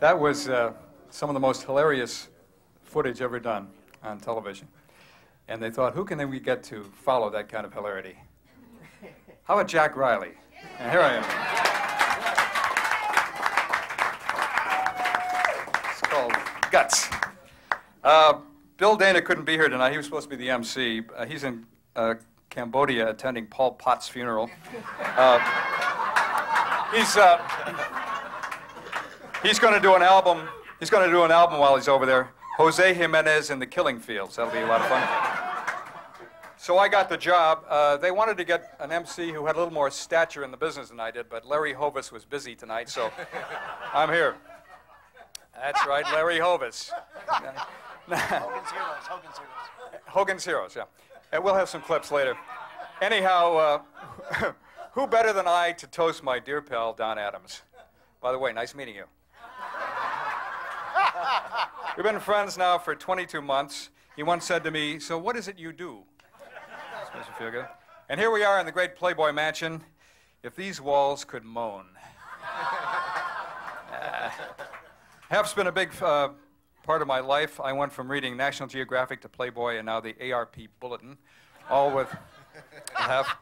That was some of the most hilarious footage ever done on television. And they thought, who can we get to follow that kind of hilarity? How about Jack Riley? And here I am. It's called Guts. Bill Dana couldn't be here tonight. He was supposed to be the MC. He's in Cambodia attending Pol Pot's funeral. He's going to do an album. He's going to do an album while he's over there. Jose Jimenez in the Killing Fields. That'll be a lot of fun. So I got the job. They wanted to get an MC who had a little more stature in the business than I did, but Larry Hovis was busy tonight, so I'm here. That's right, Larry Hovis. Hogan's Heroes. Hogan's Heroes, yeah. And we'll have some clips later. Anyhow, who better than I to toast my dear pal, Don Adams? By the way, nice meeting you. We've been friends now for 22 months. He once said to me, so what is it you do? Supposed to feel good. And here we are in the great Playboy Mansion. If these walls could moan. Hef's been a big part of my life. I went from reading National Geographic to Playboy and now the ARP Bulletin, all with Hef.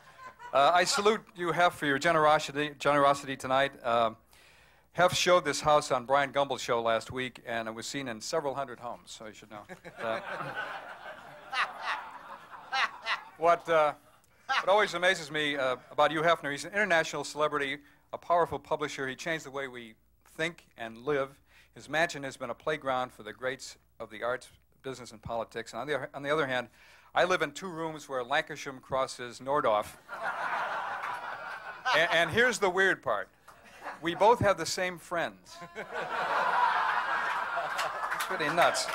I salute you, Hef, for your generosity tonight. Hef showed this house on Brian Gumbel's show last week, and it was seen in several hundred homes, so you should know. What always amazes me about Hugh Hefner, he's an international celebrity, a powerful publisher. He changed the way we think and live. His mansion has been a playground for the greats of the arts, business, and politics. And on the other hand, I live in 2 rooms where Lancashire crosses Nordhoff. and here's the weird part. We both have the same friends. It's pretty nuts.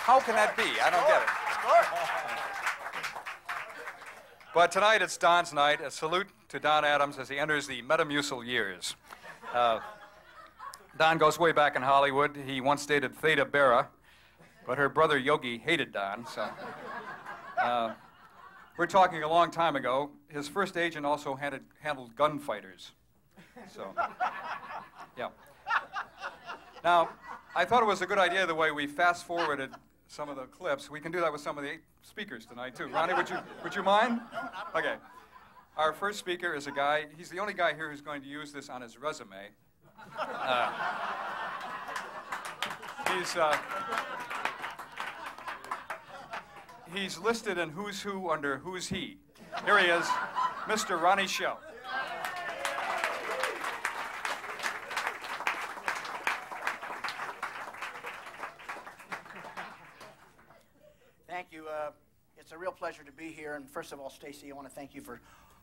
How can that be? I don't get it. But tonight it's Don's night. A salute to Don Adams as he enters the Metamucil years. Don goes way back in Hollywood. He once dated Theda Bara, but her brother Yogi hated Don, so... we're talking a long time ago. His first agent also handled gunfighters. So, yeah. Now, I thought it was a good idea the way we fast-forwarded some of the clips. We can do that with some of the speakers tonight, too. Ronnie, would you mind? Okay. Our first speaker is a guy, he's the only guy here who's going to use this on his resume. He's listed in Who's Who under Who's He. Here he is, Mr. Ronnie Shell. Thank you. It's a real pleasure to be here. And first of all, Stacy, I want to thank you for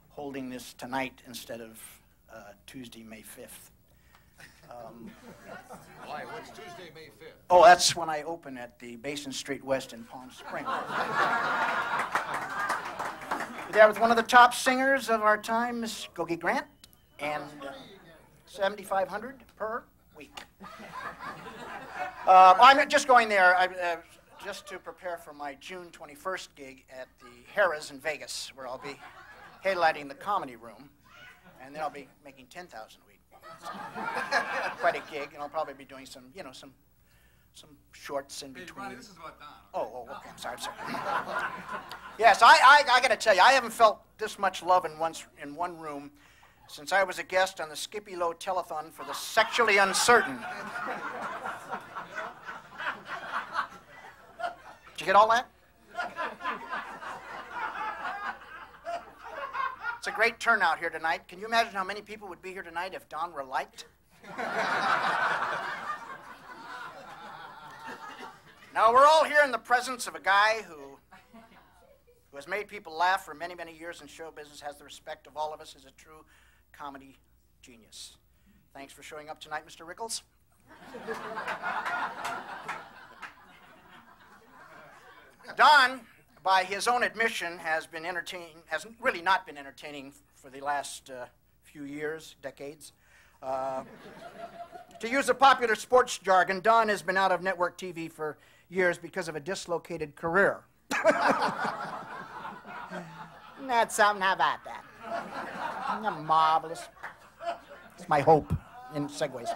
holding this tonight instead of Tuesday, May 5th. Why? What's Tuesday, May 5th? Oh, that's when I open at the Basin Street West in Palm Springs. There was one of the top singers of our time, Miss Gogi Grant, and $7,500 per week. I'm just going there just to prepare for my June 21st gig at the Harrah's in Vegas, where I'll be headlining the Comedy Room, and then I'll be making $10,000 a week. Quite a gig, and I'll probably be doing some, some shorts in between. Hey, Ronnie, this is about Don. Oh, okay. I'm sorry. Yes, I got to tell you, I haven't felt this much love in one room since I was a guest on the Skippy Lowe telethon for the Sexually Uncertain. Did you get all that? It's a great turnout here tonight. Can you imagine how many people would be here tonight if Don were liked? Now, we're all here in the presence of a guy who has made people laugh for many, many years in show business, has the respect of all of us, is a true comedy genius. Thanks for showing up tonight, Mr. Rickles. Don, by his own admission, has really not been entertaining for the last few years, decades. To use a popular sports jargon, Don has been out of network TV for years because of a dislocated career. That's something. How about that? Isn't that marvelous? It's my hope, in segues.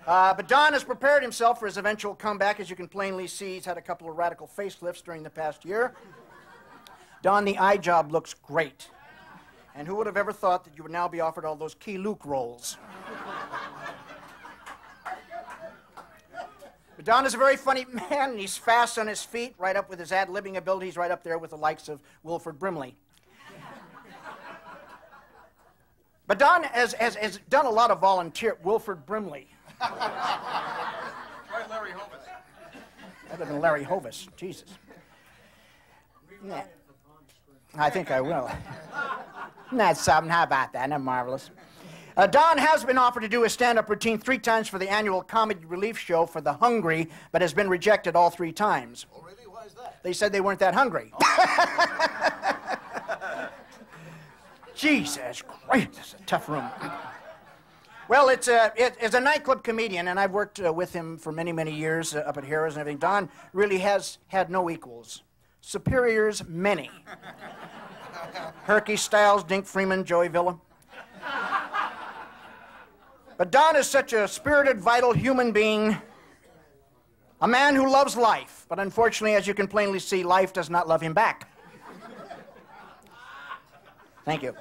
But Don has prepared himself for his eventual comeback. As you can plainly see, he's had a couple of radical facelifts during the past year. Don, the eye job looks great. And who would have ever thought that you would now be offered all those Key Luke roles? But Don is a very funny man, and he's fast on his feet, right up with his ad-libbing abilities, right up there with the likes of Wilford Brimley. But Don has done a lot of volunteer... Wilford Brimley. Try Larry Hovis. Better than Larry Hovis. Jesus. Yeah. I think I will. That's something. How about that? Isn't that marvelous? Don has been offered to do his stand-up routine 3 times for the annual comedy relief show for the hungry, but has been rejected all 3 times. Oh, really? Why is that? They said they weren't that hungry. Jesus Christ, it's a tough room. Well, it's a nightclub comedian, and I've worked with him for many, many years up at Harrah's and everything. Don really has had no equals. Superiors, many. Herky, Stiles, Dink, Freeman, Joey Villa. But Don is such a spirited, vital human being, a man who loves life. But unfortunately, as you can plainly see, life does not love him back. Thank you.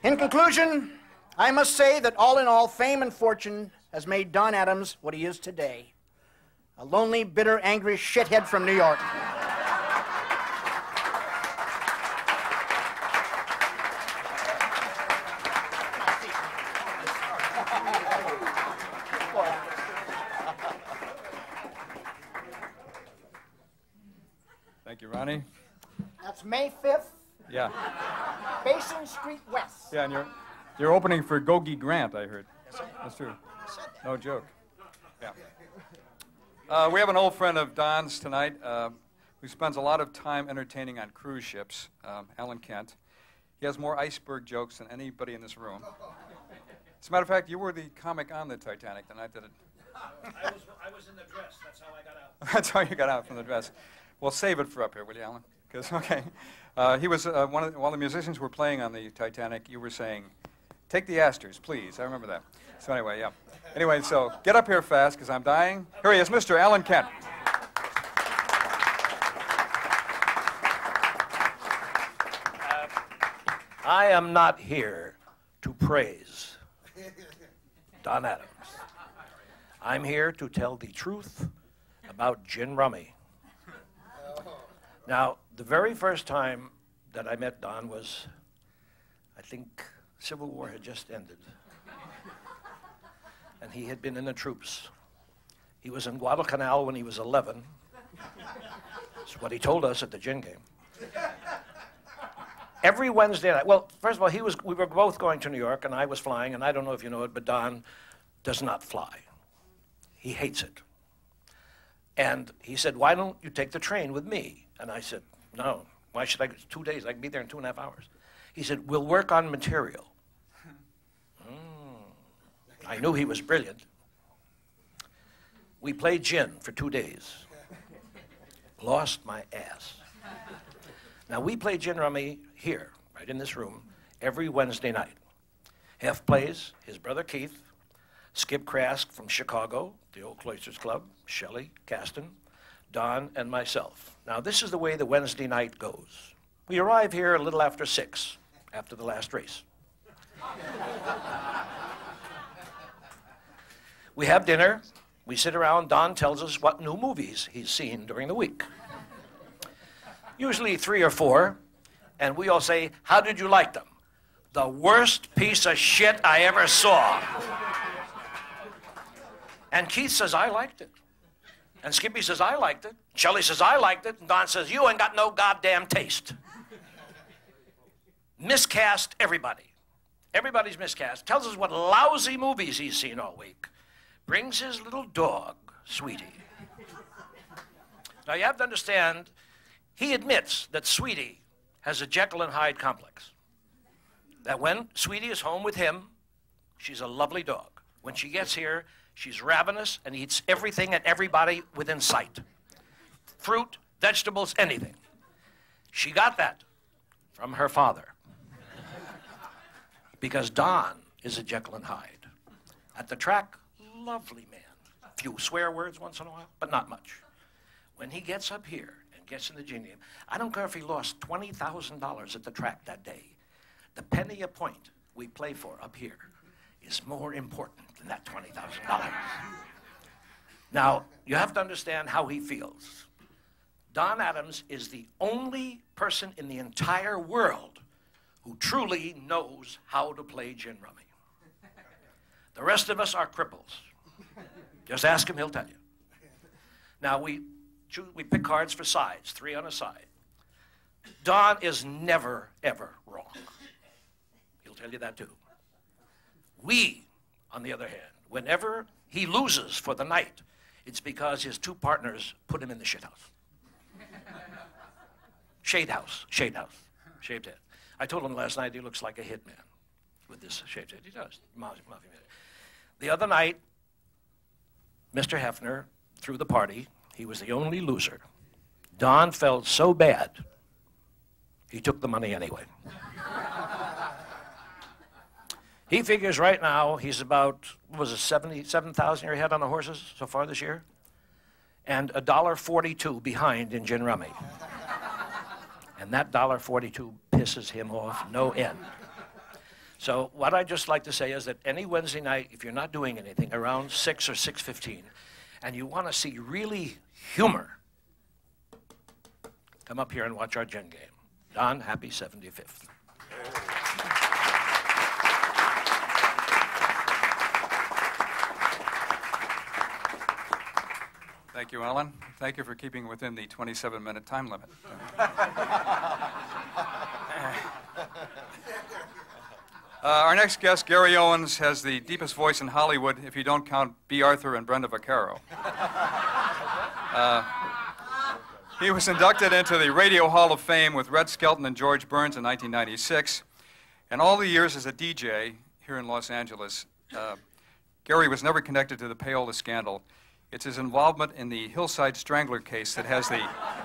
In conclusion, I must say that all in all, fame and fortune has made Don Adams what he is today. A lonely, bitter, angry shithead from New York. Thank you, Ronnie. That's May 5th, Yeah. Basin Street West. Yeah, and you're opening for Gogi Grant, I heard. That's true. No joke. Yeah. We have an old friend of Don's tonight who spends a lot of time entertaining on cruise ships, Alan Kent. He has more iceberg jokes than anybody in this room. As a matter of fact, you were the comic on the Titanic the night that it... I was in the dress. That's how I got out. That's how you got out from the dress. Well, save it for up here, will you, Alan? Because, okay. He was while the musicians were playing on the Titanic, you were saying, take the asters, please. I remember that. So anyway, yeah. Anyway, so get up here fast, because I'm dying. Here he is, Mr. Alan Kent. I am not here to praise Don Adams. I'm here to tell the truth about gin rummy. Now, the very first time that I met Don was, I think, Civil War had just ended. And he had been in the troops. He was in Guadalcanal when he was 11. That's what he told us at the gin game. Every Wednesday night, well, first of all, we were both going to New York, and I was flying, and I don't know if you know it, but Don does not fly. He hates it. And he said, why don't you take the train with me? And I said, no, why should I? 2 days, I can be there in 2.5 hours. He said, we'll work on material. I knew he was brilliant. We played gin for 2 days. Lost my ass. Now, we play gin rummy here, right in this room, every Wednesday night. Hef plays, his brother Keith, Skip Krask from Chicago, the old Cloisters Club, Shelley, Caston, Don, and myself. Now, this is the way the Wednesday night goes. We arrive here a little after 6, after the last race. We have dinner. We sit around. Don tells us what new movies he's seen during the week. Usually 3 or 4. And we all say, how did you like them? The worst piece of shit I ever saw. And Keith says, I liked it. And Skippy says, I liked it. Shelley says, I liked it. And Don says, you ain't got no goddamn taste. Miscast everybody. Everybody's miscast. Tells us what lousy movies he's seen all week. Brings his little dog, Sweetie. Now, you have to understand, he admits that Sweetie has a Jekyll and Hyde complex. That when Sweetie is home with him, she's a lovely dog. When she gets here, she's ravenous and eats everything and everybody within sight. Fruit, vegetables, anything. She got that from her father. Because Don is a Jekyll and Hyde. At the track, lovely man. A few swear words once in a while, but not much. When he gets up here and gets in the gym, I don't care if he lost $20,000 at the track that day. The penny a point we play for up here is more important than that $20,000. Now, you have to understand how he feels. Don Adams is the only person in the entire world who truly knows how to play gin rummy. The rest of us are cripples. Just ask him, he'll tell you. Now, we pick cards for sides, 3 on a side. Don is never, ever wrong. He'll tell you that too. We, on the other hand, whenever he loses for the night, it's because his 2 partners put him in the shit house. Shade house, shaved head. I told him last night he looks like a hitman with this shaved head. He does. The other night, Mr. Hefner threw the party. He was the only loser. Don felt so bad, he took the money anyway. He figures right now he's about, what was it, 77,000 your head on the horses so far this year? And $1.42 behind in gin rummy. And that $1.42 pisses him off no end. So what I'd just like to say is that any Wednesday night, if you're not doing anything, around 6 or 6:15, and you want to see really humor, come up here and watch our gin game. Don, happy 75th. Thank you, Alan. Thank you for keeping within the 27-minute time limit. Our next guest, Gary Owens, has the deepest voice in Hollywood, if you don't count B. Arthur and Brenda Vaccaro. He was inducted into the Radio Hall of Fame with Red Skelton and George Burns in 1996. And all the years as a DJ here in Los Angeles, Gary was never connected to the payola scandal. It's his involvement in the Hillside Strangler case that has the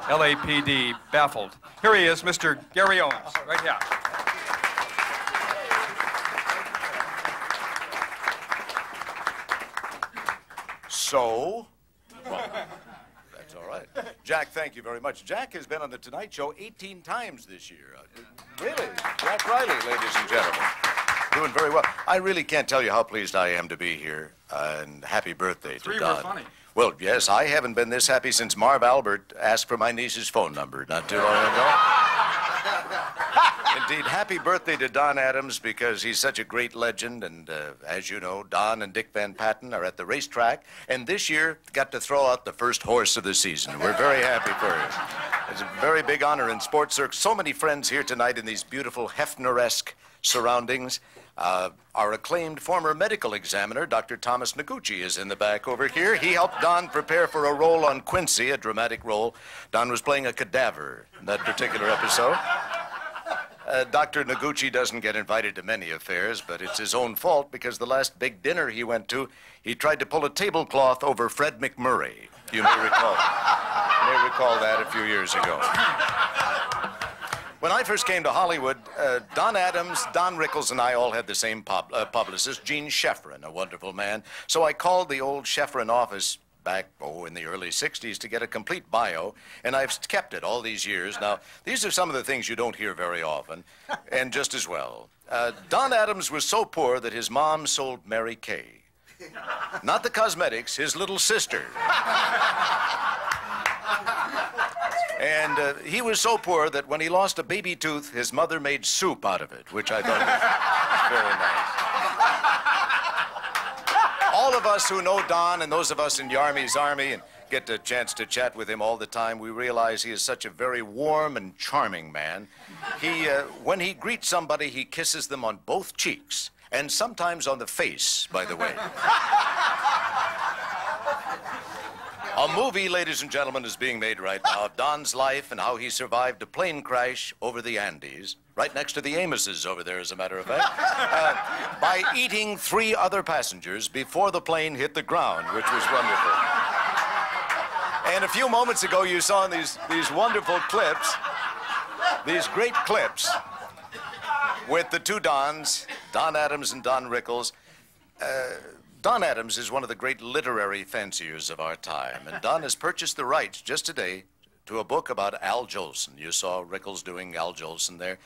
LAPD baffled. Here he is, Mr. Gary Owens, right here. So, well, that's all right. Jack, thank you very much. Jack has been on The Tonight Show 18 times this year. Really? Jack Riley, ladies and gentlemen. Doing very well. I really can't tell you how pleased I am to be here, and happy birthday to Don. 3 were funny. Well, yes, I haven't been this happy since Marv Albert asked for my niece's phone number not too long ago. Indeed, happy birthday to Don Adams, because he's such a great legend, and as you know, Don and Dick Van Patten are at the racetrack, and this year got to throw out the first horse of the season. We're very happy for him. It's a very big honor in sports. There are so many friends here tonight in these beautiful Hefner-esque surroundings. Our acclaimed former medical examiner, Dr. Thomas Noguchi, is in the back over here. He helped Don prepare for a role on Quincy, a dramatic role. Don was playing a cadaver in that particular episode. Dr. Noguchi doesn't get invited to many affairs, but it's his own fault, because the last big dinner he went to, he tried to pull a tablecloth over Fred McMurray. You may recall that a few years ago. When I first came to Hollywood, Don Adams, Don Rickles, and I all had the same publicist, Gene Sheffrin, a wonderful man. So I called the old Sheffrin office back, in the early 60s to get a complete bio, and I've kept it all these years. Now, these are some of the things you don't hear very often, and just as well. Don Adams was so poor that his mom sold Mary Kay. Not the cosmetics, his little sister. And he was so poor that when he lost a baby tooth, his mother made soup out of it, which I thought was very nice. All of us who know Don, and those of us in Yarmy's Army and get the chance to chat with him all the time, we realize he is such a very warm and charming man. When he greets somebody, he kisses them on both cheeks, and sometimes on the face, by the way. A movie, ladies and gentlemen, is being made right now of Don's life and how he survived a plane crash over the Andes, right next to the Amoses over there, as a matter of fact, by eating 3 other passengers before the plane hit the ground, which was wonderful. And a few moments ago, you saw these wonderful clips, these great clips, with the 2 Dons, Don Adams and Don Rickles. Don Adams is one of the great literary fanciers of our time, and Don has purchased the rights just today to a book about Al Jolson. You saw Rickles doing Al Jolson there.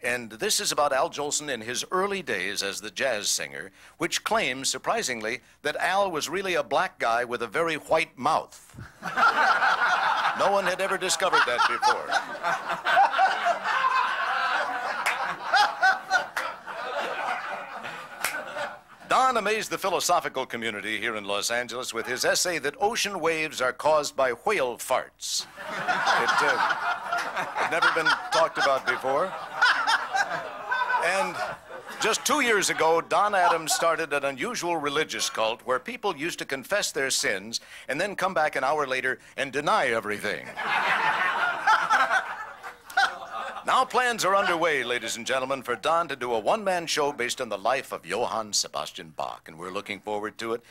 And this is about Al Jolson in his early days as the jazz singer, which claims, surprisingly, that Al was really a black guy with a very white mouth. No one had ever discovered that before. Don amazed the philosophical community here in Los Angeles with his essay that ocean waves are caused by whale farts. It had never been talked about before. And just 2 years ago, Don Adams started an unusual religious cult where people used to confess their sins and then come back an hour later and deny everything. Now plans are underway, ladies and gentlemen, for Don to do a one-man show based on the life of Johann Sebastian Bach, and we're looking forward to it.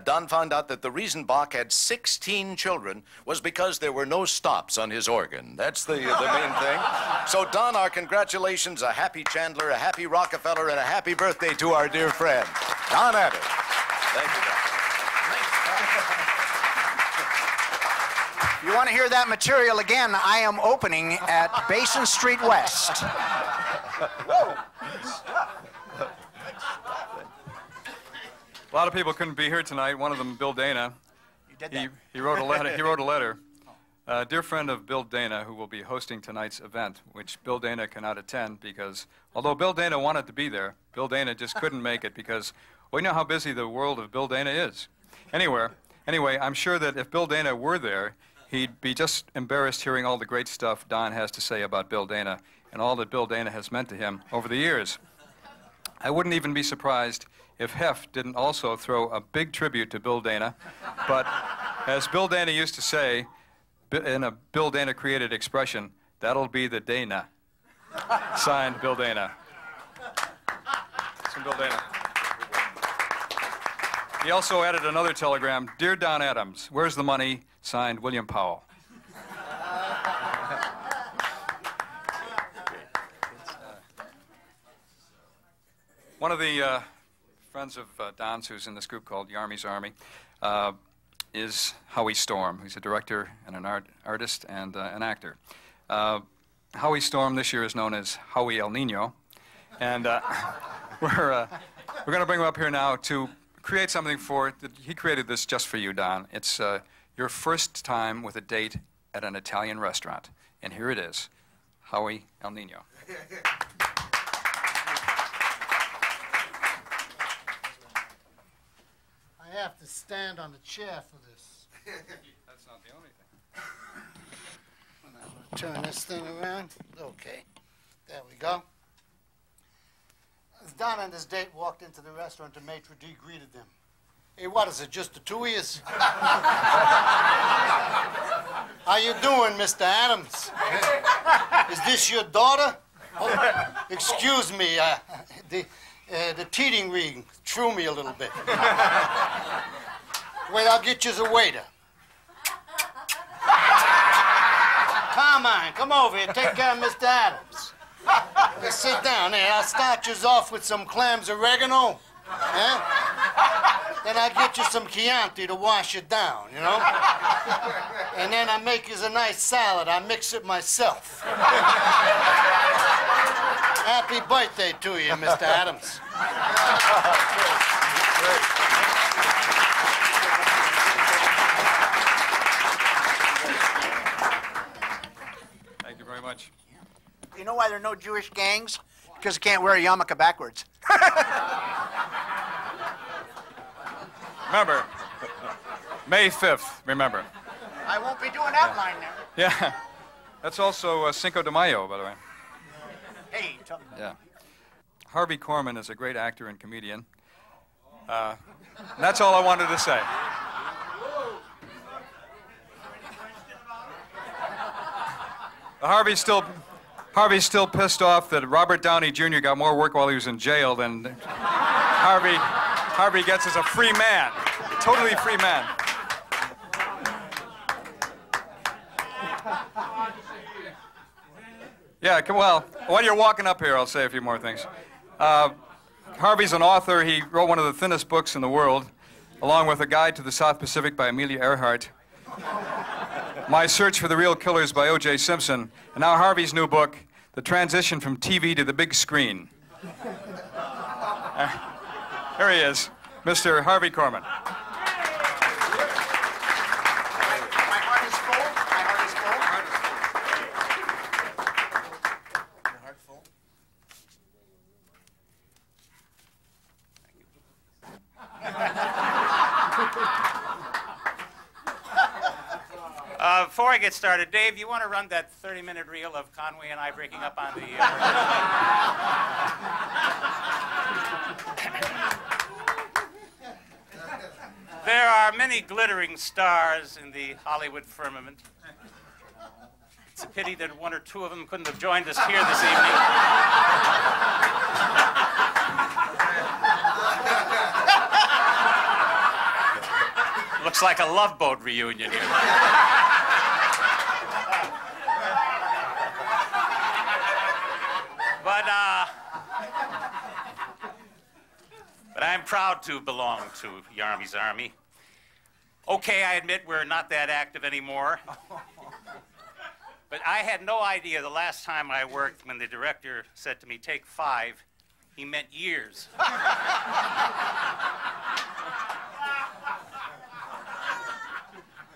Don found out that the reason Bach had 16 children was because there were no stops on his organ. That's the main thing. So, Don, our congratulations, a happy Chandler, a happy Rockefeller, and a happy birthday to our dear friend, Don Adams. Thank you, Don. If you want to hear that material again, I am opening at Basin Street West. A lot of people couldn't be here tonight. One of them, Bill Dana. You did that. He wrote a letter. He wrote a letter. A dear friend of Bill Dana, who will be hosting tonight's event, which Bill Dana cannot attend because, although Bill Dana wanted to be there, Bill Dana just couldn't make it because we know how busy the world of Bill Dana is. Anyway, I'm sure that if Bill Dana were there, he'd be just embarrassed hearing all the great stuff Don has to say about Bill Dana and all that Bill Dana has meant to him over the years. I wouldn't even be surprised if Hef didn't also throw a big tribute to Bill Dana. But as Bill Dana used to say, in a Bill Dana created expression, that'll be the Dana. Signed, Bill Dana. From Bill Dana. He also added another telegram, Dear Don Adams, where's the money? Signed, William Powell. One of the friends of Don's, who's in this group called Yarmy's Army, is Howie Storm. He's a director and an artist and an actor. Howie Storm this year is known as Howie El Nino, and we're going to bring him up here now to create something for it. He created this just for you, Don. It's your first time with a date at an Italian restaurant. And here it is, Howie El Nino. I have to stand on the chair for this. That's not the only thing. I'm going to turn this thing around. Okay, there we go. As Don and his date walked into the restaurant, the maitre d' greeted them. Hey, what is it, just the two of yous? How you doing, Mr. Adams? Is this your daughter? Oh, excuse me, the teething ring threw me a little bit. Wait, I'll get you the waiter. Come on, come over here, take care of Mr. Adams. Just sit down there. I'll start you off with some clams oregano. Huh? Then I'll get you some Chianti to wash it down, you know? And then I make you a nice salad. I mix it myself. Happy birthday to you, Mr. Adams. Thank you very much. You know why there are no Jewish gangs? Because you can't wear a yarmulke backwards. Remember, May 5th, remember. I won't be doing that line there. Yeah, that's also Cinco de Mayo, by the way. Hey, Yeah. Harvey Korman is a great actor and comedian. That's all I wanted to say. Harvey's still pissed off that Robert Downey Jr. got more work while he was in jail than Harvey gets as a free man. Totally free man. Yeah, well, while you're walking up here, I'll say a few more things. Harvey's an author. He wrote one of the thinnest books in the world. along with A Guide to the South Pacific by Amelia Earhart, My Search for the Real Killers by O.J. Simpson, and now Harvey's new book, The Transition from TV to the Big Screen. Here he is, Mr. Harvey Korman. My heart is full. My heart is full. Your heart full? Before I get started, Dave, you want to run that 30-minute reel of Conway and I breaking up on the... There are many glittering stars in the Hollywood firmament. It's a pity that one or two of them couldn't have joined us here this evening. Looks like a Love Boat reunion here. But I'm proud to belong to Yarmy's Army. Okay, I admit we're not that active anymore. But I had no idea the last time I worked when the director said to me, "Take 5," he meant years.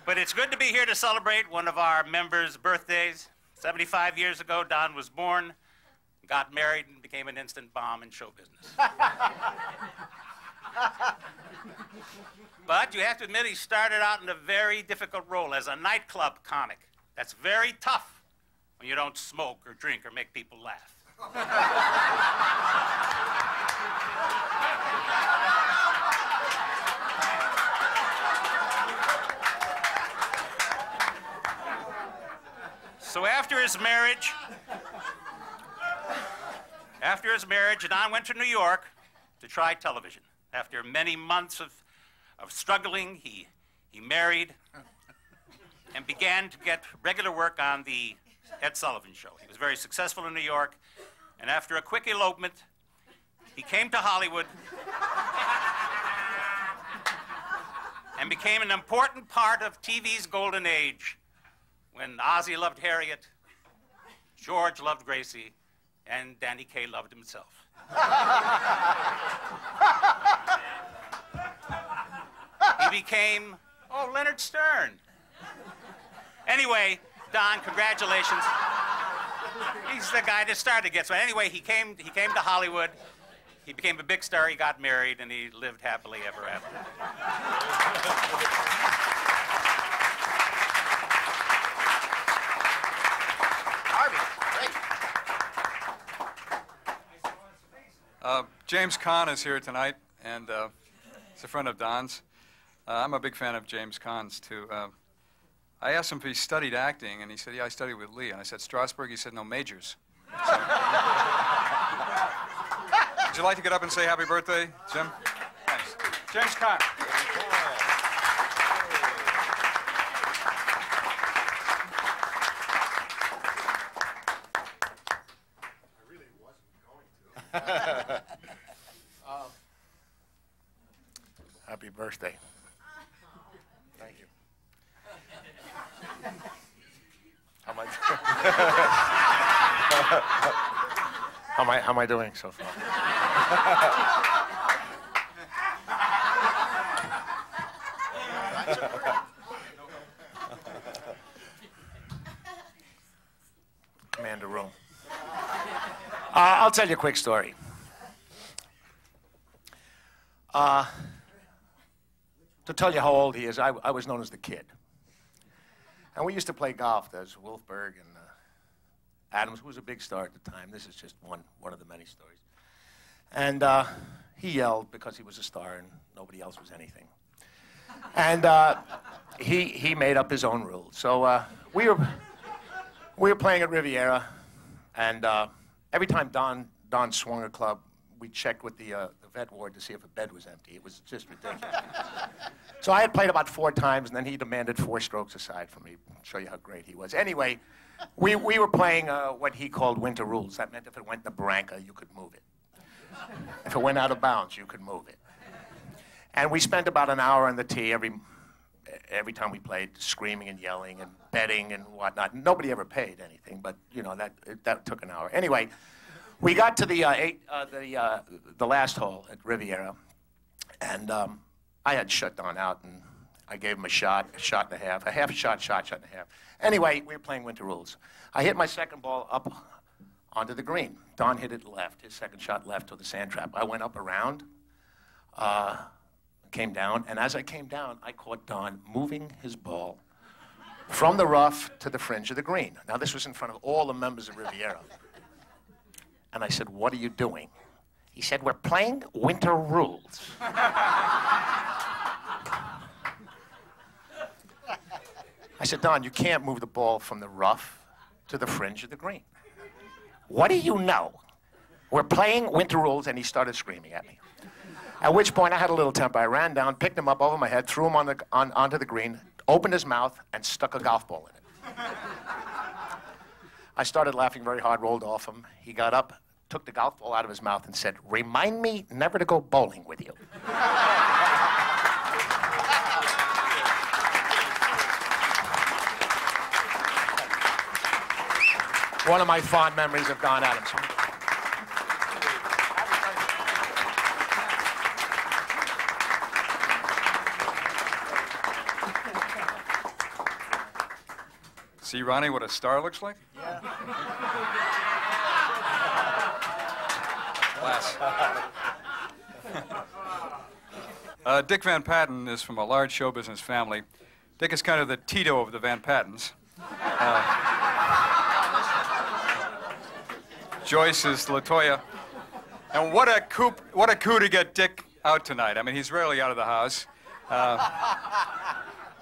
But it's good to be here to celebrate one of our members' birthdays. 75 years ago, Don was born, got married, and became an instant bomb in show business. But you have to admit he started out in a very difficult role as a nightclub comic. That's very tough when you don't smoke or drink or make people laugh. So after his marriage, Don went to New York to try television. After many months of struggling, he married and began to get regular work on the Ed Sullivan Show. He was very successful in New York, and after a quick elopement, he came to Hollywood and became an important part of TV's golden age, when Ozzie loved Harriet, George loved Gracie, and Danny Kaye loved himself. He became, Leonard Stern. Anyway, Don, congratulations. He's the guy that started to get so. Anyway, he came to Hollywood. He became a big star. He got married, and he lived happily ever after. James Caan is here tonight, and he's a friend of Don's. I'm a big fan of James Caan's, too. I asked him if he studied acting, and he said, "Yeah, I studied with Lee." And I said, "Strasberg?" He said, "No, majors." So, would you like to get up and say happy birthday, Jim? Thanks. James Caan. Happy birthday. Thank you. How am I doing so far? Command a room. I'll tell you a quick story. To tell you how old he is, I was known as the Kid. And we used to play golf. There's Wolfberg and Adams, who was a big star at the time. This is just one of the many stories. And he yelled because he was a star and nobody else was anything. And he made up his own rules. So we were playing at Riviera, and every time Don swung a club, we checked with the vet ward to see if a bed was empty. It was just ridiculous. So I had played about 4 times, and then he demanded 4 strokes aside from me. Show you how great he was. Anyway, we were playing what he called winter rules. That meant if it went to Barranca, you could move it. If it went out of bounds, you could move it. And we spent about an hour on the tee every time we played, screaming and yelling and betting and whatnot. Nobody ever paid anything, but you know that took an hour. Anyway, we got to the last hole at Riviera, and I had shut Don out, and I gave him a shot and a half, a half shot and a half. Anyway, we were playing winter rules. I hit my second ball up onto the green. Don hit it left, his second shot left to the sand trap. I went up around, came down, and as I came down, I caught Don moving his ball from the rough to the fringe of the green. Now, this was in front of all the members of Riviera. And I said, "What are you doing?" He said, "We're playing winter rules." I said, "Don, you can't move the ball from the rough to the fringe of the green." "What do you know? We're playing winter rules," and he started screaming at me. At which point I had a little temper. I ran down, picked him up over my head, threw him onto the green, opened his mouth, and stuck a golf ball in it. I started laughing very hard, rolled off him. He got up, took the golf ball out of his mouth, and said, "Remind me never to go bowling with you." One of my fond memories of Don Adams. See, Ronnie, what a star looks like? Yeah. Class. Dick Van Patten is from a large show business family. Dick is kind of the Tito of the Van Pattens. Joyce is LaToya. And what a coup to get Dick out tonight. I mean, he's rarely out of the house.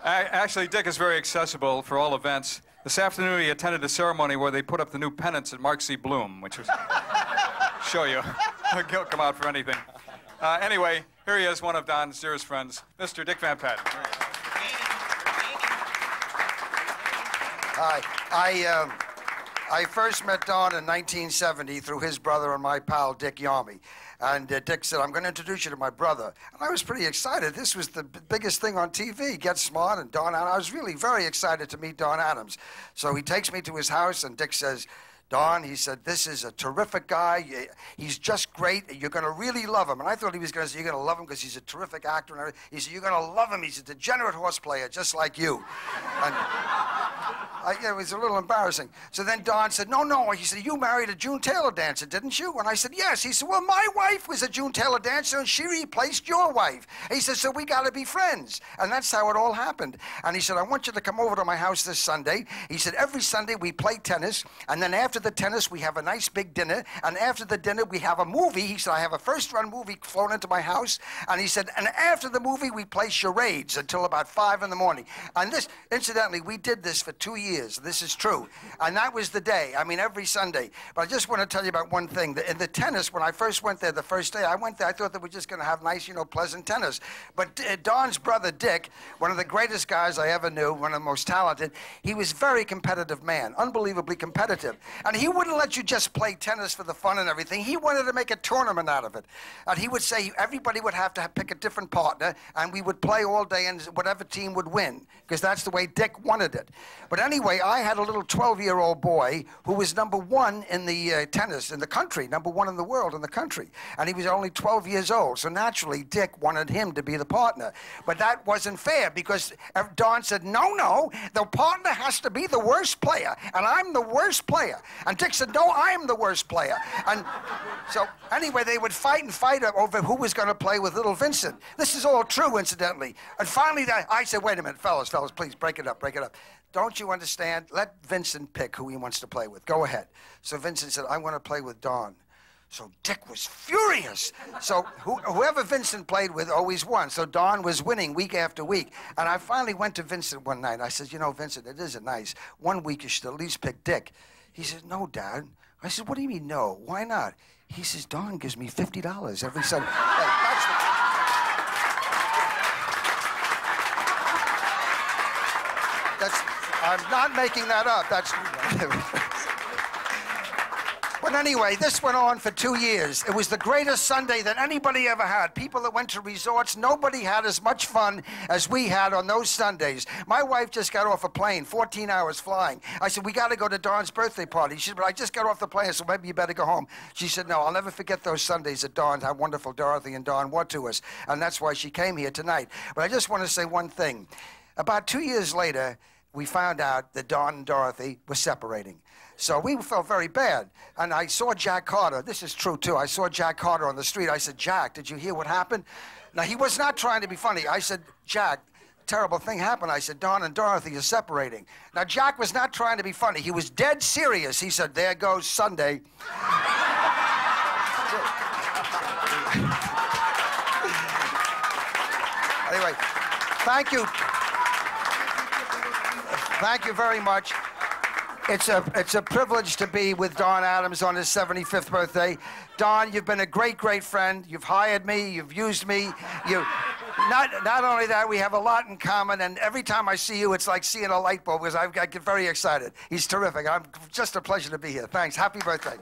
Actually, Dick is very accessible for all events. This afternoon, he attended a ceremony where they put up the new pennants at Mark C. Bloom, which was, show you, he'll come out for anything. Anyway, here he is, one of Don's dearest friends, Mr. Dick Van Patten. Hi. I first met Don in 1970 through his brother and my pal, Dick Yarmy. And Dick said, "I'm going to introduce you to my brother." And I was pretty excited. This was the biggest thing on TV, Get Smart and Don Adams. I was really very excited to meet Don Adams. So he takes me to his house, and Dick says, "Don," he said, "this is a terrific guy. He's just great. You're going to really love him." And I thought he was going to say, "You're going to love him because he's a terrific actor." And everything. He said, "You're going to love him. He's a degenerate horse player, just like you." And it was a little embarrassing. So then Don said, no. He said, "You married a June Taylor dancer, didn't you?" And I said, "Yes." He said, "Well, my wife was a June Taylor dancer, and she replaced your wife." And he said, "So we got to be friends." And that's how it all happened. And he said, "I want you to come over to my house this Sunday." He said, "Every Sunday we play tennis, and then after the tennis we have a nice big dinner, and after the dinner we have a movie." He said, "I have a first-run movie flown into my house." And he said, "And after the movie we play charades until about 5 in the morning." And this, incidentally, we did this for 2 years. This is true. And that was the day. I mean, every Sunday. But I just want to tell you about one thing. In the tennis, when I first went there the first day, I went there, I thought that we're just going to have nice, pleasant tennis. But Don's brother, Dick, one of the greatest guys I ever knew, one of the most talented, he was a very competitive man, unbelievably competitive. And he wouldn't let you just play tennis for the fun and everything. He wanted to make a tournament out of it. And he would say everybody would have to pick a different partner, and we would play all day, and whatever team would win, because that's the way Dick wanted it. But anyway, I had a little 12-year-old boy who was #1 in the tennis in the country, #1 in the world in the country. And he was only 12 years old. So naturally, Dick wanted him to be the partner. But that wasn't fair because Don said, no, the partner has to be the worst player. And I'm the worst player. And Dick said, "No, I'm the worst player." And so anyway, they would fight over who was going to play with little Vincent. This is all true, incidentally. And finally, I said, "Wait a minute, fellas, please, break it up. Don't you understand? Let Vincent pick who he wants to play with. Go ahead." So Vincent said, "I want to play with Don." So Dick was furious. So whoever Vincent played with always won. So Don was winning week after week. And I finally went to Vincent one night. I said, "Vincent, it isn't nice. 1 week you should at least pick Dick." He said, "No, Dad." I said, "What do you mean, no? Why not?" He says, "Don gives me $50 every Sunday." I'm not making that up. But anyway, this went on for 2 years. It was the greatest Sunday that anybody ever had. People that went to resorts, nobody had as much fun as we had on those Sundays. My wife just got off a plane, 14 hours flying. I said, we got to go to Don's birthday party. She said, but I just got off the plane, so maybe you better go home. She said, no, I'll never forget those Sundays at Don's, how wonderful Dorothy and Don were to us. And that's why she came here tonight. But I just want to say one thing. About 2 years later, we found out that Don and Dorothy were separating. So we felt very bad. And I saw Jack Carter. This is true, too. I saw Jack Carter on the street. I said, Jack, did you hear what happened? Now, he was not trying to be funny. I said, Jack, terrible thing happened. I said, Don and Dorothy are separating. Now, Jack was not trying to be funny. He was dead serious. He said, there goes Sunday. Anyway, thank you. Thank you very much. It's a privilege to be with Don Adams on his 75th birthday. Don, you've been a great, great friend. You've hired me. You've used me. Not only that, we have a lot in common, and every time I see you, it's like seeing a light bulb because I get very excited. He's terrific. Just a pleasure to be here. Thanks. Happy birthday.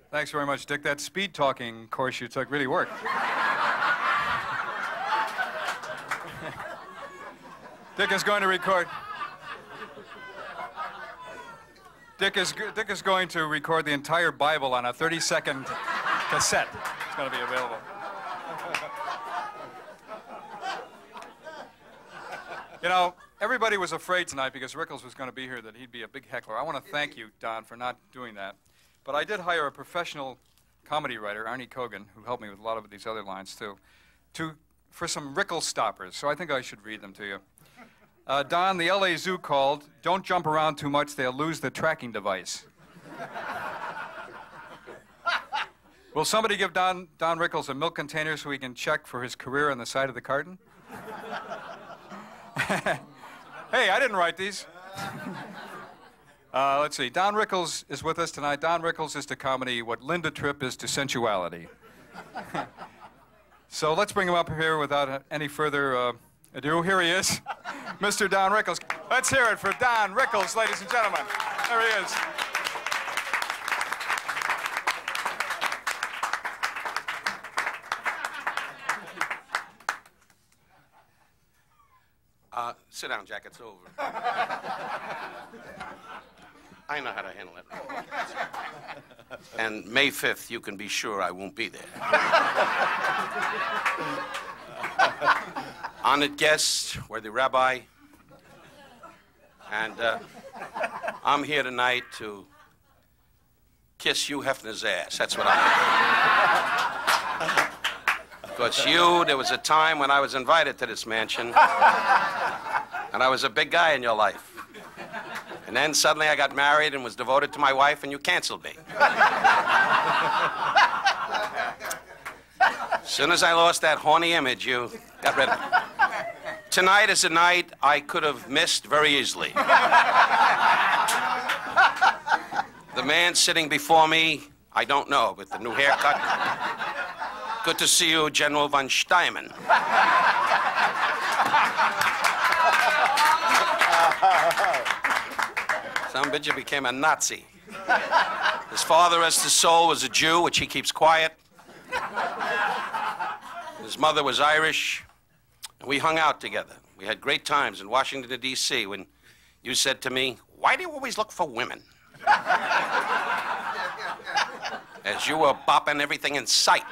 Thanks very much, Dick. That speed talking course you took really worked. Dick is going to record. Dick is going to record the entire Bible on a 30-second cassette. It's going to be available. You know, everybody was afraid tonight because Rickles was going to be here that he'd be a big heckler. I want to thank you, Don, for not doing that. But I did hire a professional comedy writer, Arnie Kogan, who helped me with a lot of these other lines, too, for some Rickles stoppers. So I think I should read them to you. Don, the LA Zoo called. Don't jump around too much. They'll lose the tracking device. Will somebody give Don Rickles a milk container so he can check for his career on the side of the carton? Hey, I didn't write these. Let's see. Don Rickles is with us tonight. Don Rickles is to comedy what Linda Tripp is to sensuality. So let's bring him up here without any further ado. Here he is, Mr. Don Rickles. Let's hear it for Don Rickles, ladies and gentlemen. There he is. Sit down, Jack. It's over. I know how to handle it. And May 5th, you can be sure I won't be there. Honored guests, worthy rabbi, and I'm here tonight to kiss Hugh Hefner's ass. That's what I am. Because there was a time when I was invited to this mansion, and I was a big guy in your life. And then suddenly I got married and was devoted to my wife, and you canceled me. As soon as I lost that horny image, you got rid of me. Tonight is a night I could have missed very easily. The man sitting before me, I don't know, with the new haircut. Good to see you, General von Steinman. Some bitch became a Nazi. His father, rest his soul, was a Jew, which he keeps quiet. His mother was Irish, and we hung out together. We had great times in Washington, D.C. when you said to me, "Why do you always look for women?" As you were bopping everything in sight.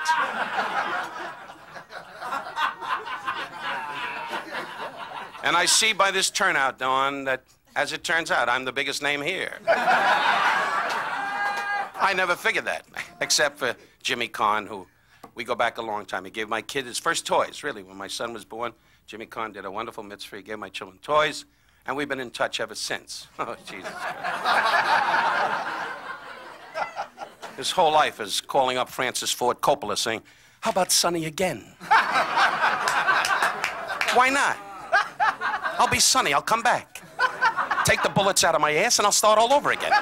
And I see by this turnout, Don, that, as it turns out, I'm the biggest name here. I never figured that, except for Jimmy Kahn, who we go back a long time. He gave my kid his first toys, really. When my son was born, Jimmy Kahn did a wonderful mitzvah. He gave my children toys, and we've been in touch ever since. Oh, Jesus Christ. His whole life is calling up Francis Ford Coppola saying, "How about Sonny again?" Why not? I'll be Sonny. I'll come back. Take the bullets out of my ass, and I'll start all over again.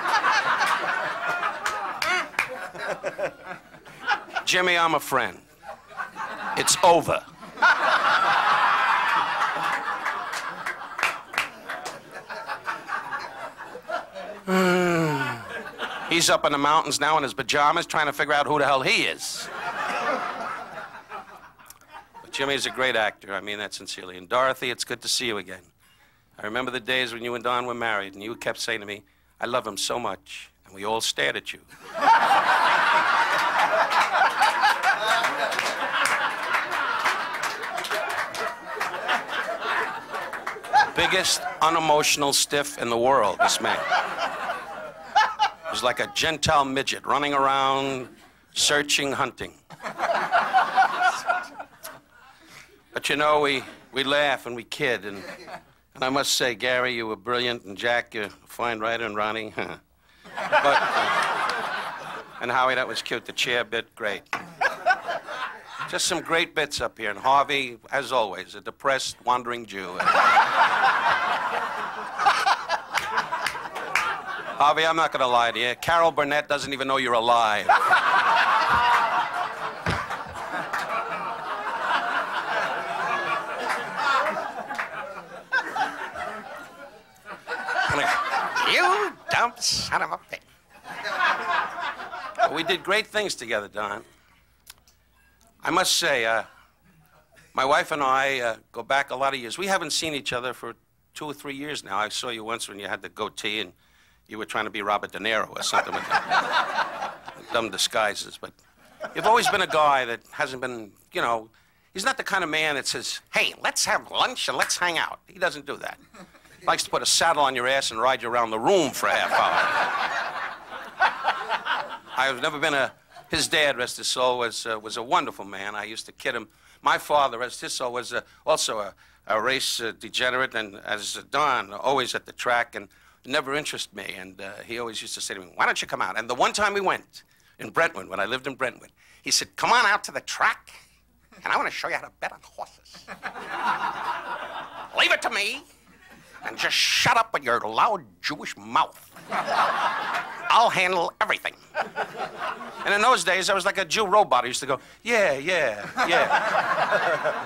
Jimmy, I'm a friend. It's over. He's up in the mountains now in his pajamas trying to figure out who the hell he is. But Jimmy's a great actor. I mean that sincerely. And Dorothy, it's good to see you again. I remember the days when you and Don were married, and you kept saying to me, I love him so much. And we all stared at you. Biggest unemotional stiff in the world, this man. He was like a Gentile midget running around, searching, hunting. But you know, we laugh and we kid, and I must say, Gary, you were brilliant, and Jack, you're a fine writer, and Ronnie, huh. But, and Howie, that was cute. The chair bit, great. Just some great bits up here, and Harvey, as always, a depressed, wandering Jew. Harvey, I'm not going to lie to you. Carol Burnett doesn't even know you're alive. You dumb son of a bitch. Well, we did great things together, Don. I must say, my wife and I go back a lot of years. We haven't seen each other for 2 or 3 years now. I saw you once when you had the goatee and you were trying to be Robert De Niro or something with dumb disguises. But you've always been a guy that hasn't been, you know, he's not the kind of man that says, hey, let's have lunch and let's hang out. He doesn't do that. He likes to put a saddle on your ass and ride you around the room for a half hour. I've never been his dad, rest his soul, was a wonderful man. I used to kid him. My father, rest his soul, was also a race degenerate, and as Don, always at the track, and never interested me. And he always used to say to me, why don't you come out? And the one time we went in Brentwood, when I lived in Brentwood, he said, come on out to the track, and I want to show you how to bet on horses. Leave it to me, and just shut up with your loud Jewish mouth. I'll handle everything. And in those days, I was like a Jew robot. I used to go, yeah.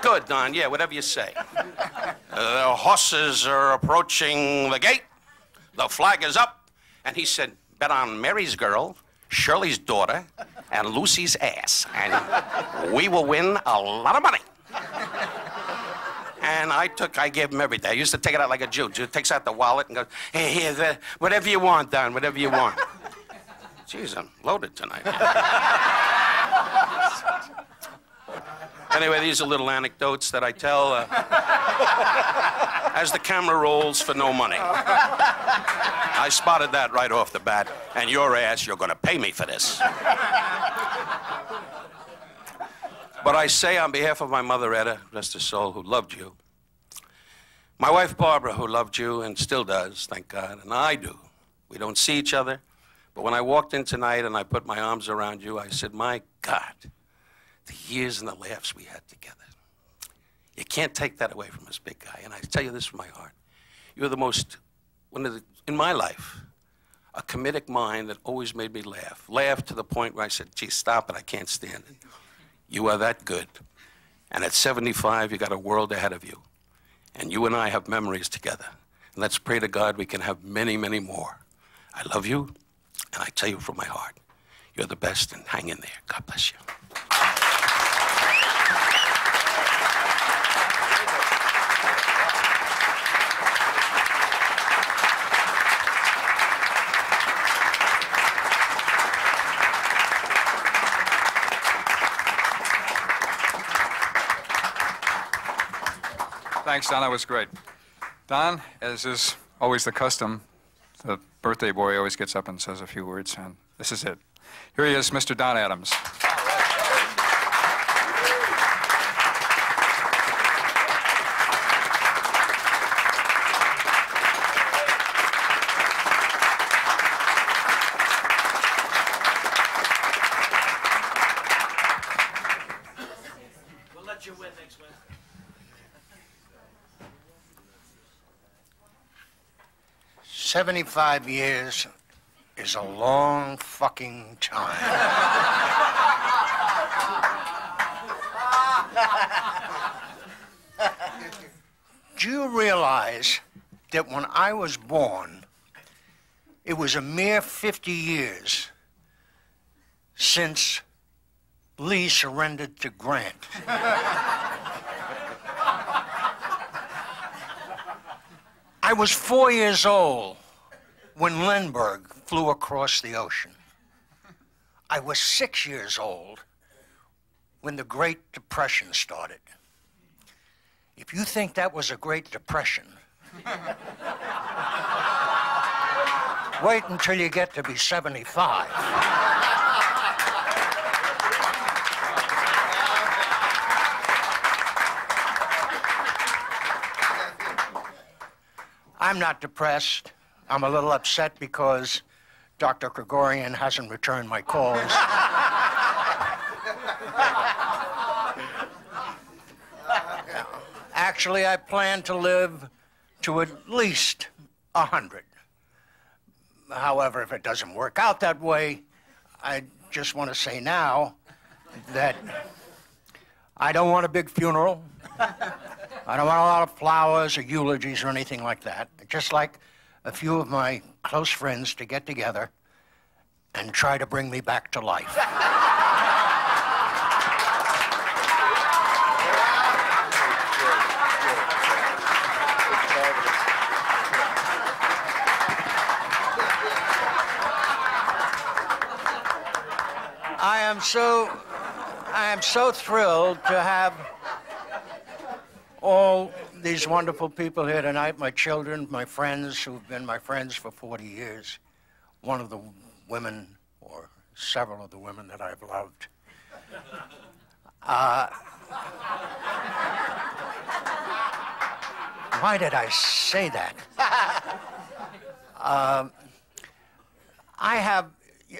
Good, Don, yeah, whatever you say. The horses are approaching the gate. The flag is up. And he said, bet on Mary's girl, Shirley's daughter, and Lucy's ass. And we will win a lot of money. And I gave him everything. I used to take it out like a Jew. Jew takes out the wallet and goes, hey, here, whatever you want, Don, whatever you want. Jeez, I'm loaded tonight. Anyway, these are little anecdotes that I tell as the camera rolls for no money. I spotted that right off the bat, and your ass, you're going to pay me for this. But I say on behalf of my mother, Etta, rest her soul, who loved you, my wife, Barbara, who loved you and still does, thank God, and I do. We don't see each other, but when I walked in tonight and I put my arms around you, I said, my God, the years and the laughs we had together. You can't take that away from this big guy, and I tell you this from my heart. You're the most, in my life, a comedic mind that always made me laugh. Laugh to the point where I said, gee, stop it, I can't stand it. You are that good. And at 75, you got a world ahead of you. And you and I have memories together. And let's pray to God we can have many, many more. I love you, and I tell you from my heart, you're the best, and hang in there. God bless you. Thanks, Don. That was great. Don, as is always the custom, the birthday boy always gets up and says a few words, and this is it. Here he is, Mr. Don Adams. We'll let you win next Wednesday. 75 years is a long fucking time. Do you realize that when I was born, it was a mere 50 years since Lee surrendered to Grant? I was 4 years old when Lindbergh flew across the ocean. I was 6 years old when the Great Depression started. If you think that was a Great Depression, wait until you get to be 75. I'm not depressed. I'm a little upset because Dr. Gregorian hasn't returned my calls. Actually, I plan to live to at least 100. However, if it doesn't work out that way, I just want to say now that I don't want a big funeral. I don't want a lot of flowers or eulogies or anything like that. I'd just like a few of my close friends to get together and try to bring me back to life. I am so thrilled to have all these wonderful people here tonight, my children, my friends who've been my friends for 40 years. One of the women, or several of the women that I've loved. Why did I say that? I have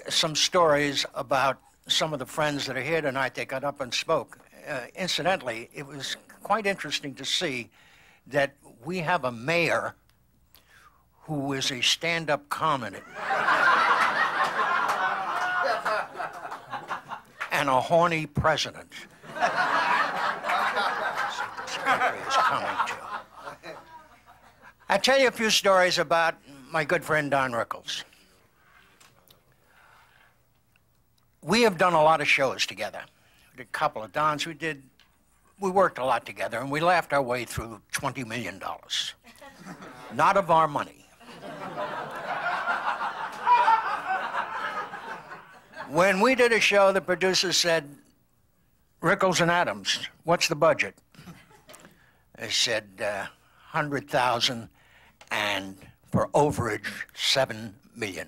some stories about some of the friends that are here tonight that got up and spoke. Incidentally, it was quite interesting to see that we have a mayor who is a stand-up comic and a horny president. That's what this country is coming to. I'll tell you a few stories about my good friend Don Rickles. We have done a lot of shows together. We did a couple of Dons. We worked a lot together, and we laughed our way through $20 million. Not of our money. When we did a show, the producer said, Rickles and Adams, what's the budget? They said, 100,000, and for overage, 7 million.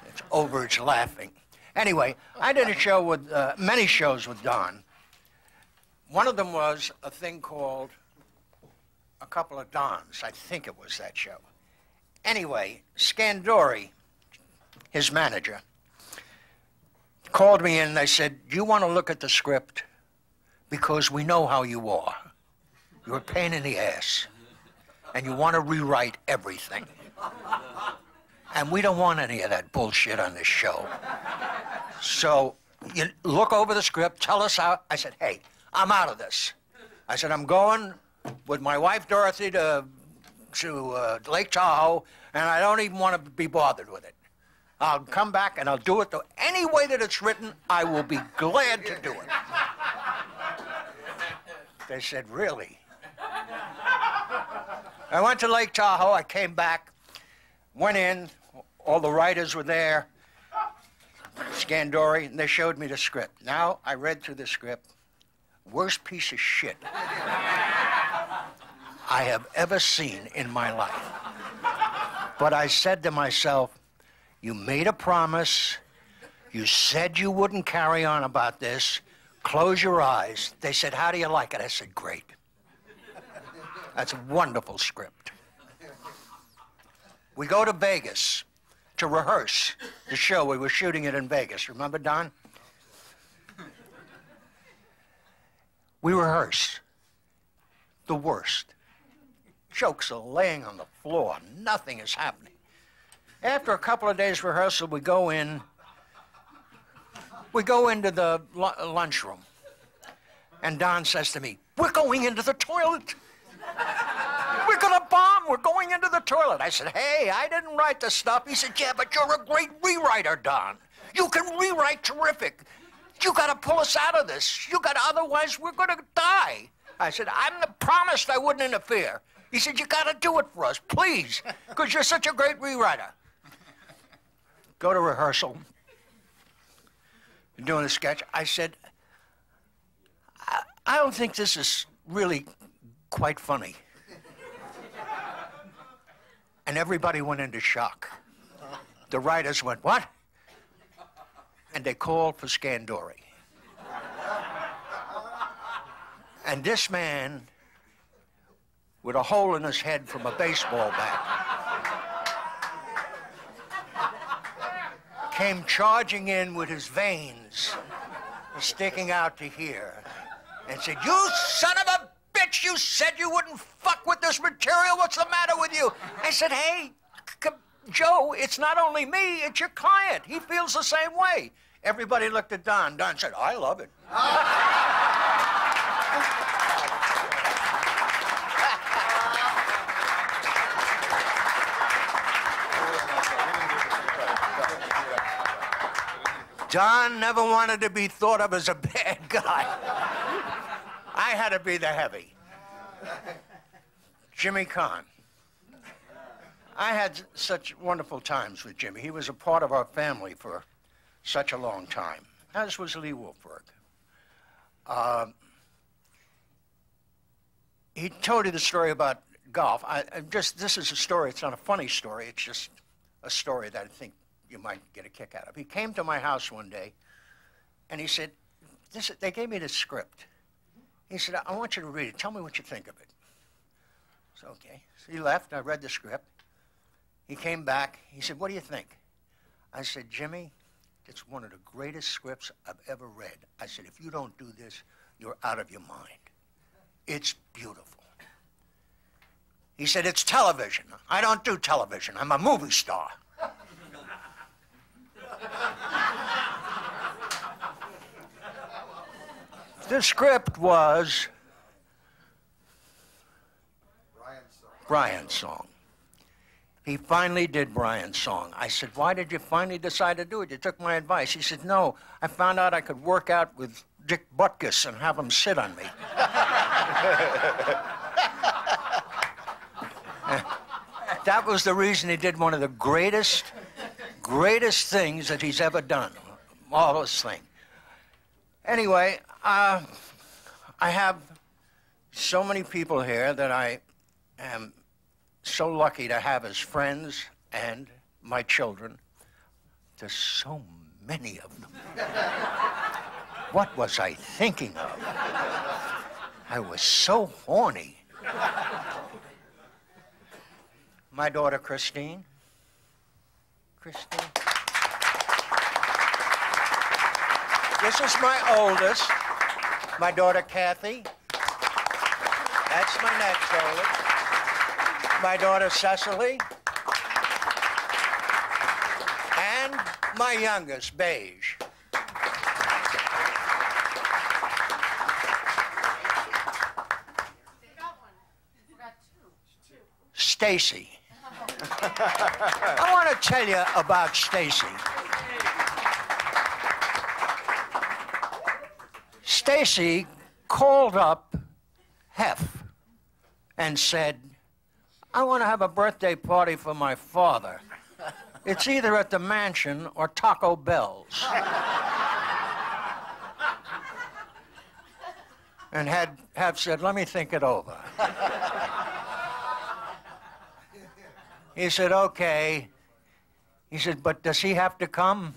It's overage laughing. Anyway, I did a show with, many shows with Don. One of them was a thing called A Couple of Dons. I think it was that show. Anyway, Scandori, his manager, called me in and they said, do you want to look at the script? Because we know how you are. You're a pain in the ass. And you want to rewrite everything. And we don't want any of that bullshit on this show. So you look over the script, tell us how. I said, hey, I'm out of this. I said, I'm going with my wife, Dorothy, to Lake Tahoe, and I don't even want to be bothered with it. I'll come back and I'll do it any way that it's written. I will be glad to do it. They said, really? I went to Lake Tahoe. I came back, went in. All the writers were there, Scandori, and they showed me the script. Now, I read through the script. Worst piece of shit I have ever seen in my life. But I said to myself, you made a promise. You said you wouldn't carry on about this. Close your eyes. They said, how do you like it? I said, great. That's a wonderful script. We go to Vegas to rehearse the show. We were shooting it in Vegas. Remember, Don? We rehearse. The worst. Jokes are laying on the floor. Nothing is happening. After a couple of days rehearsal, we go into the lunchroom. And Don says to me, we're going into the toilet. We're gonna bomb. We're going into the toilet. I said, hey, I didn't write the stuff. He said, yeah, but you're a great rewriter, Don. You can rewrite terrific. You gotta pull us out of this. Otherwise we're gonna die. I said, I promised I wouldn't interfere. He said, you gotta do it for us, please, because you're such a great rewriter. Go to rehearsal. Doing a sketch. I said, I don't think this is really quite funny. And everybody went into shock. The writers went, what? And they called for Scandori. And this man, with a hole in his head from a baseball bat, came charging in with his veins sticking out to here and said, you son of a bitch, you said you wouldn't fuck with this material. What's the matter with you? I said, hey, Joe, it's not only me, it's your client. He feels the same way. Everybody looked at Don. Don said, I love it. Don never wanted to be thought of as a bad guy. I had to be the heavy. Jimmy Caan. I had such wonderful times with Jimmy. He was a part of our family for such a long time, as was Lee Wolfberg. He told you the story about golf. This is a story, it's not a funny story, it's just a story that I think you might get a kick out of. He came to my house one day, and he said, they gave me this script. He said, I want you to read it. Tell me what you think of it. So, okay. So he left. I read the script. He came back. He said, what do you think? I said, Jimmy, it's one of the greatest scripts I've ever read. I said, if you don't do this, you're out of your mind. It's beautiful. He said, it's television. I don't do television. I'm a movie star. The script was Brian's song. He finally did Brian's song. I said, why did you finally decide to do it? You took my advice. He said, no, I found out I could work out with Dick Butkus and have him sit on me. That was the reason he did one of the greatest things that he's ever done. Marvelous thing. Anyway, I have so many people here that I am so lucky to have as friends and my children. There's so many of them. What was I thinking of? I was so horny. My daughter, Christine. Christine. This is my oldest. My daughter, Kathy. That's my next oldest. My daughter, Cecily. And my youngest, Beige. Stacy. I want to tell you about Stacy. Stacy called up Hef and said, I want to have a birthday party for my father. It's either at the mansion or Taco Bell's. And Hef said, let me think it over. He said, okay. He said, but does he have to come?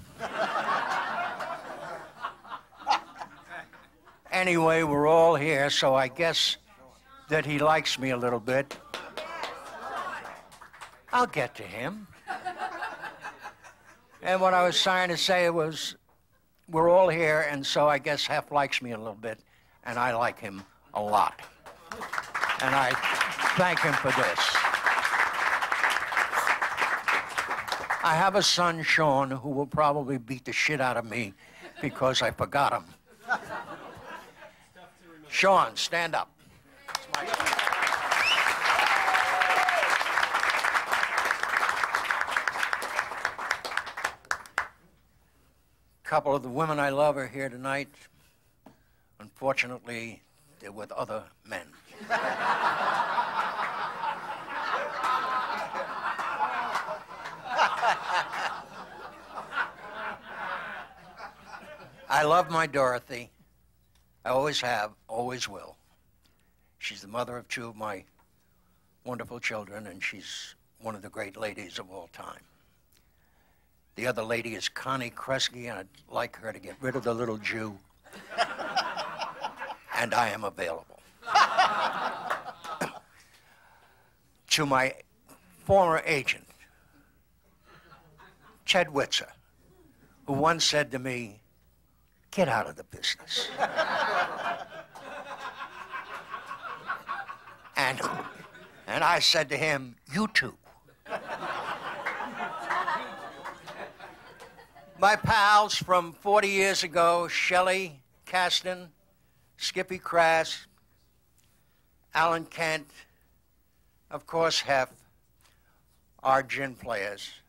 Anyway, we're all here, so I guess that he likes me a little bit. I'll get to him. And what I was trying to say was, we're all here, and so I guess Hef likes me a little bit, and I like him a lot. And I thank him for this. I have a son, Sean, who will probably beat the shit out of me because I forgot him. Sean, stand up. couple of the women I love are here tonight. Unfortunately, they're with other men. I love my Dorothy. I always have, always will. She's the mother of two of my wonderful children, and she's one of the great ladies of all time. The other lady is Connie Kresge, and I'd like her to get rid of the little Jew. And I am available. To my former agent, Ted Witzer, who once said to me, "Get out of the business." And I said to him, "You too." My pals from 40 years ago, Shelley Caston, Skippy Crass, Alan Kent, of course, Hef, our gin players.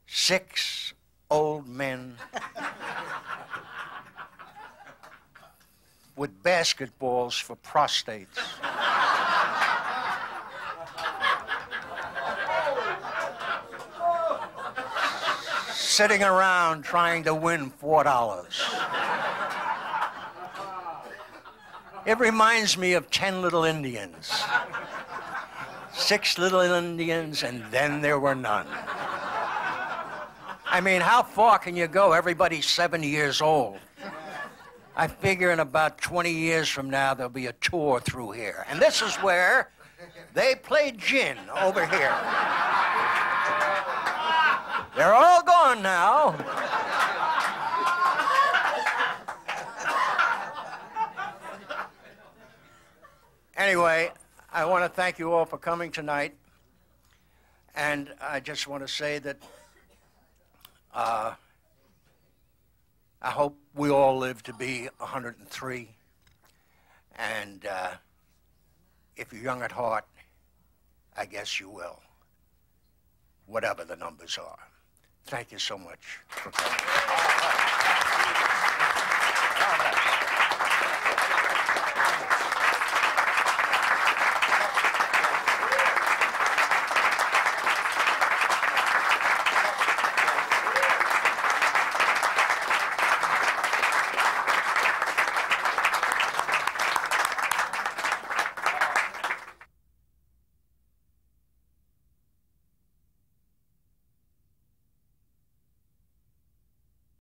6 old men with basketballs for prostates. Sitting around trying to win $4. It reminds me of 10 little Indians. 6 little Indians, and then there were none. I mean, how far can you go? Everybody's 70 years old. I figure in about 20 years from now, there'll be a tour through here. And this is where they play gin, over here. They're all gone now. Anyway, I want to thank you all for coming tonight. And I just want to say that I hope we all live to be 103. And if you're young at heart, I guess you will, whatever the numbers are. Thank you so much for coming.